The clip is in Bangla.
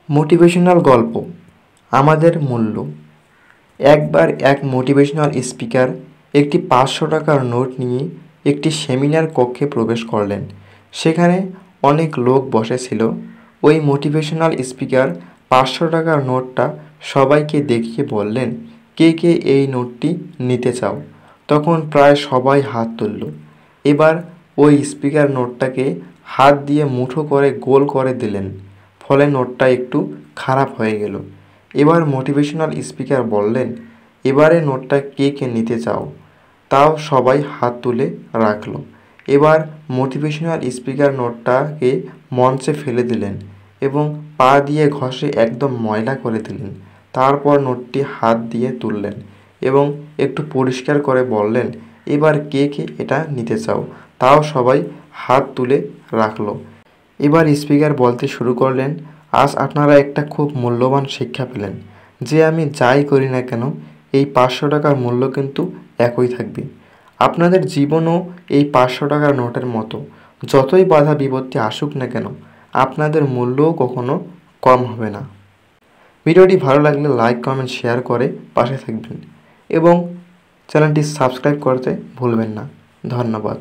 মোটিভেশনাল গল্প আমাদের মূল্য। একবার এক মোটিভেশনাল স্পিকার একটি 500 টাকার নোট নিয়ে একটি সেমিনার কক্ষে প্রবেশ করলেন। সেখানে অনেক লোক বসেছিল। ওই মোটিভেশনাল স্পিকার 500 টাকার নোটটা সবাইকে দেখিয়ে বললেন, কে কে এই নোটটি নিতে চাও? তখন প্রায় সবাই হাত তুলল। এবার ওই স্পিকার নোটটাকে হাত দিয়ে মুঠো করে গোল করে দিলেন। ফলে নোটটা একটু খারাপ হয়ে গেল। এবার মোটিভেশনাল স্পিকার বললেন, এবারে নোটটা কে কে নিতে চাও? তাও সবাই হাত তুলে রাখলো। এবার মোটিভেশনাল স্পিকার নোটটাকে মঞ্চে ফেলে দিলেন এবং পা দিয়ে ঘষে একদম ময়লা করে দিলেন। তারপর নোটটি হাত দিয়ে তুললেন এবং একটু পরিষ্কার করে বললেন, এবার কে কে এটা নিতে চাও? তাও সবাই হাত তুলে রাখলো। এবার স্পিকার বলতে শুরু করলেন, আজ আপনারা একটা খুব মূল্যবান শিক্ষা পেলেন যে আমি যাই করি না কেন এই 500 টাকার মূল্য কিন্তু একই থাকবে। আপনাদের জীবনও এই 500 টাকার নোটের মতো। যতই বাধা বিপত্তি আসুক না কেন আপনাদের মূল্যও কখনো কম হবে না। ভিডিওটি ভালো লাগলে লাইক, কমেন্ট, শেয়ার করে পাশে থাকবেন এবং চ্যানেলটি সাবস্ক্রাইব করতে ভুলবেন না। ধন্যবাদ।